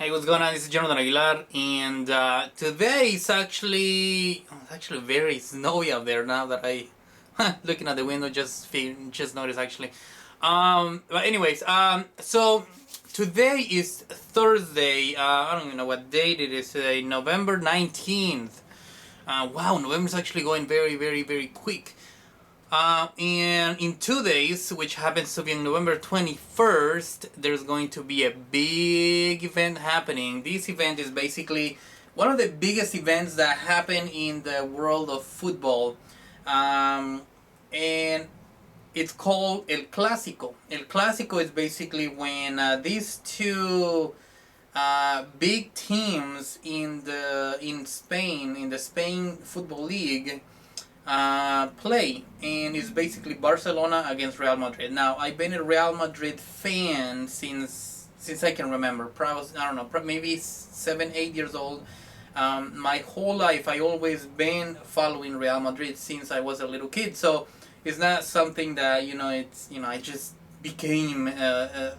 Hey, what's going on? This is Jonathan Aguilar, and today it's actually very snowy out there now that I looking at the window just noticed actually. But anyways, so today is Thursday. I don't even know what date it is today. November 19th. Wow, November's actually going very, very, very quick. And in 2 days, which happens to be on November 21st, there's going to be a big event happening. This event is basically one of the biggest events that happen in the world of football. And it's called El Clasico. El Clasico is basically when these two big teams in Spain, in the Spain Football League, play, and it's basically Barcelona against Real Madrid. Now, I've been a Real Madrid fan since I can remember. Probably, I don't know, maybe 7, 8 years old. My whole life, I always been following Real Madrid since I was a little kid. So it's not something that I just became a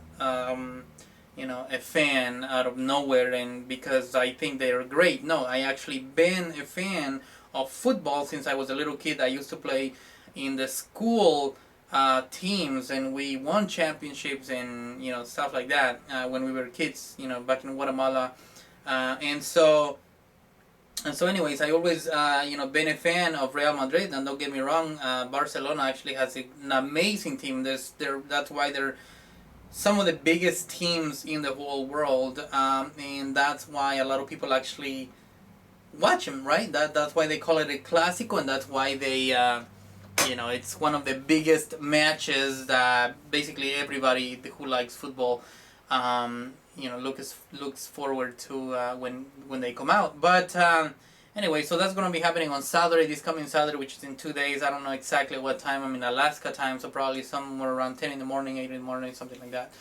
fan out of nowhere and because I think they are great. No, I actually been a fan of football since I was a little kid. I used to play in the school teams, and we won championships and stuff like that when we were kids. Back in Guatemala, and so. And so, anyways, I always, been a fan of Real Madrid. And don't get me wrong, Barcelona actually has an amazing team. That's why they're some of the biggest teams in the whole world, and that's why a lot of people actually watch them, right? That's why they call it a Clasico, and that's why they, it's one of the biggest matches that basically everybody who likes football, looks forward to when they come out. But anyway, so that's going to be happening on Saturday, this coming Saturday, which is in 2 days. I don't know exactly what time. I'm in Alaska time, so probably somewhere around 10 in the morning, 8 in the morning, something like that.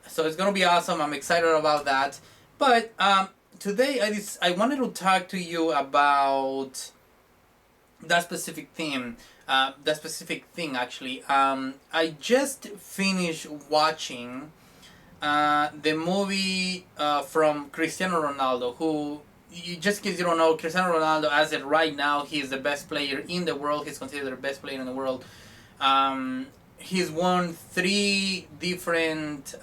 So it's going to be awesome. I'm excited about that. But today I wanted to talk to you about that specific theme, that specific thing actually. I just finished watching the movie from Cristiano Ronaldo, who, just in case you don't know, Cristiano Ronaldo, as it right now, he is the best player in the world. He's considered the best player in the world. He's won 3 different,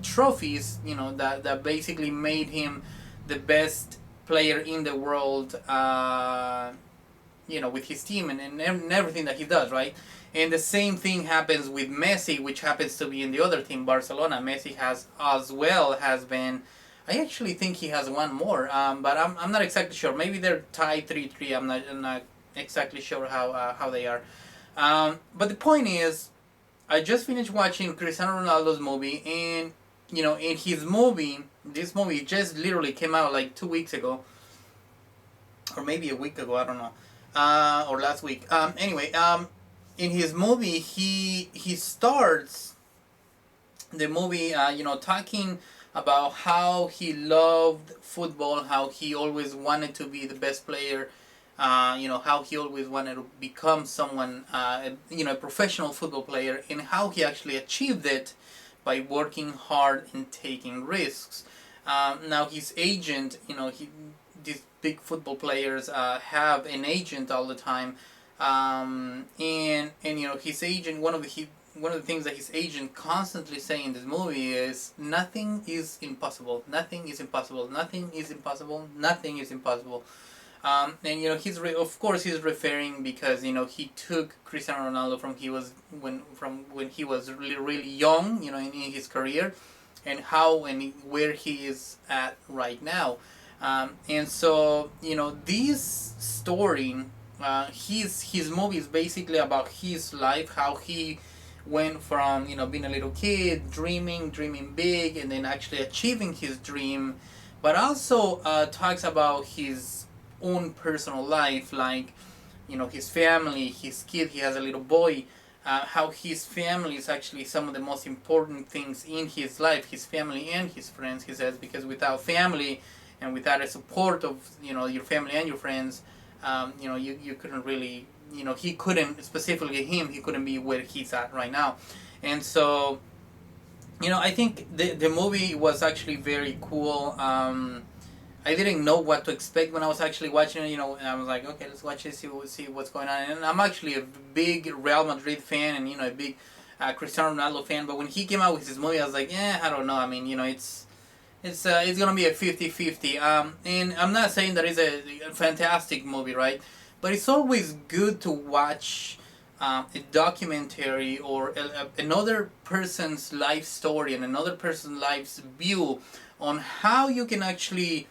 trophies, that basically made him the best player in the world, with his team and everything that he does, right? And the same thing happens with Messi, which happens to be in the other team, Barcelona. Messi has been. I actually think he has one more, but I'm not exactly sure. Maybe they're tied 3-3. I'm not exactly sure how they are. But the point is, I just finished watching Cristiano Ronaldo's movie, and in his movie, this movie just literally came out like 2 weeks ago, or maybe a week ago. I don't know, or last week. Anyway, in his movie, he starts the movie, talking about how he loved football, how he always wanted to be the best player, how he always wanted to become someone, a professional football player, and how he actually achieved it by working hard and taking risks. Now his agent, these big football players have an agent all the time, and his agent, one of the things that his agent constantly say in this movie is nothing is impossible, nothing is impossible, nothing is impossible, nothing is impossible. And of course he's referring because he took Cristiano Ronaldo from when he was really, really young, in his career, and how and where he is at right now. And so this story, his movie is basically about his life, how he went from being a little kid, dreaming big, and then actually achieving his dream, but also talks about his own personal life, like his family, his kid. He has a little boy. How his family is actually some of the most important things in his life. His family and his friends, he says, because without family and without a support of your family and your friends, you couldn't really, he couldn't, specifically him, he couldn't be where he's at right now. And so I think the movie was actually very cool. I didn't know what to expect when I was actually watching it. And I was like, okay, let's watch it, see what's going on. And I'm actually a big Real Madrid fan, and a big Cristiano Ronaldo fan. But when he came out with his movie, I was like, I don't know. I mean, it's gonna be a 50-50. And I'm not saying that it's a fantastic movie, right? But it's always good to watch a documentary or another person's life story and another person's life's view on how you can actually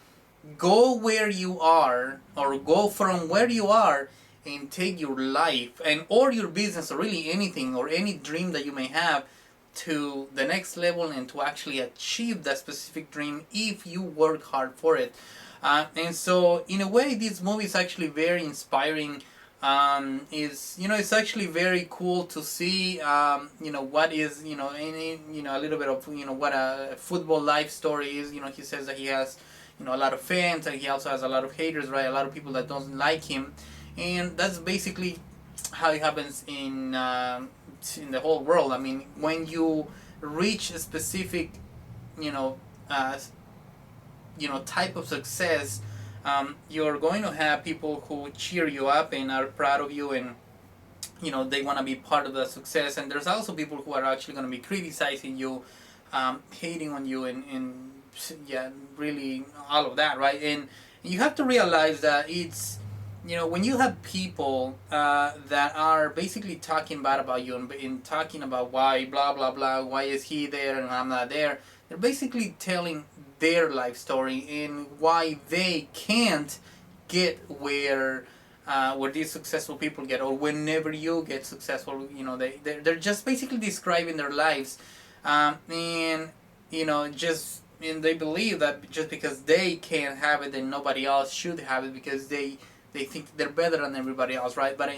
go where you are or go from where you are and take your life and or your business or really anything or any dream that you may have to the next level and to actually achieve that specific dream if you work hard for it. And so in a way this movie is actually very inspiring. It's actually very cool to see what is any a little bit of what a football life story is. He says that he has a lot of fans, and he also has a lot of haters, right? A lot of people that don't like him, and that's basically how it happens in the whole world. I mean, when you reach a specific uh, type of success, you're going to have people who cheer you up and are proud of you, and they want to be part of the success. And there's also people who are actually going to be criticizing you, hating on you, and yeah, really all of that, right? And you have to realize that it's when you have people that are basically talking bad about you and talking about why blah blah blah, why is he there and I'm not there, they're basically telling their life story and why they can't get where these successful people get, or whenever you get successful, they're just basically describing their lives, and just and they believe that just because they can't have it, then nobody else should have it because they think they're better than everybody else, right? But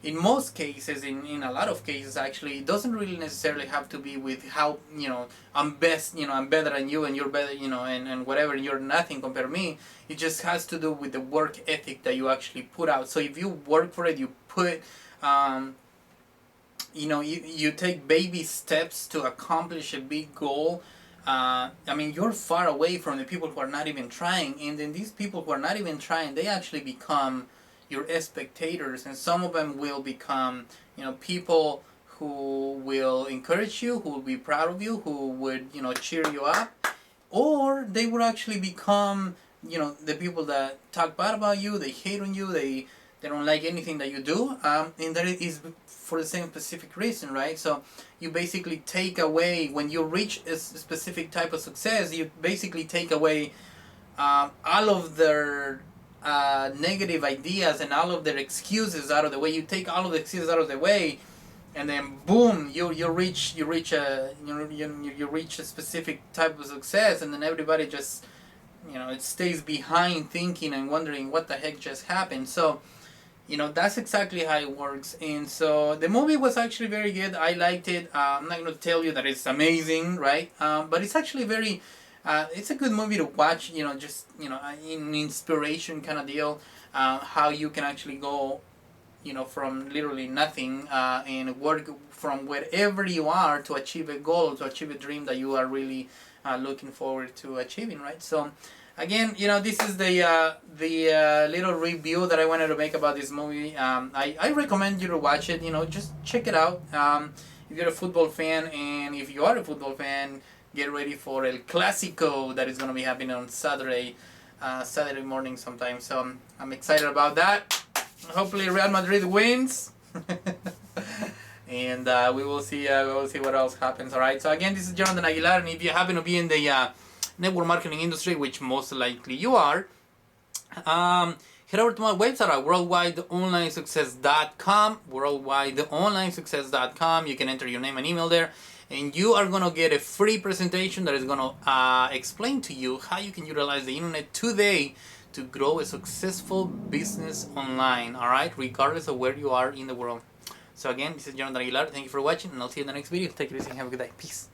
in most cases, in a lot of cases, actually, it doesn't really necessarily have to be with how, I'm best, I'm better than you and you're better, and whatever, you're nothing compared to me. It just has to do with the work ethic that you actually put out. So if you work for it, you put, you take baby steps to accomplish a big goal. I mean, you're far away from the people who are not even trying, and then these people who are not even trying, they actually become your spectators, and some of them will become, people who will encourage you, who will be proud of you, who would, cheer you up, or they would actually become, the people that talk bad about you, they hate on you, they don't like anything that you do, and that is for the same specific reason, right? So you basically take away, when you reach a specific type of success, you basically take away all of their negative ideas and all of their excuses out of the way. You take all of the excuses out of the way, and then boom, you reach a specific type of success, and then everybody just it stays behind thinking and wondering what the heck just happened. So that's exactly how it works. And so the movie was actually very good. I liked it. I'm not going to tell you that it's amazing, right? But it's actually very it's a good movie to watch, just an inspiration kind of deal, how you can actually go from literally nothing, and work from wherever you are to achieve a goal, to achieve a dream that you are really looking forward to achieving, right? So again, this is the little review that I wanted to make about this movie. I recommend you to watch it. Just check it out. If you're a football fan, and if you are a football fan, get ready for El Clasico that is going to be happening on Saturday morning sometime. So I'm excited about that. Hopefully Real Madrid wins. And we will see what else happens. All right. So again, this is Jonathan Aguilar, and if you happen to be in the network marketing industry, which most likely you are, head over to my website at worldwideonlinesuccess.com. worldwideonlinesuccess.com. You can enter your name and email there, and you are going to get a free presentation that is going to explain to you how you can utilize the internet today to grow a successful business online, all right, regardless of where you are in the world. So again, this is Jonathan Aguilar. Thank you for watching, and I'll see you in the next video. Take it easy and have a good day. Peace.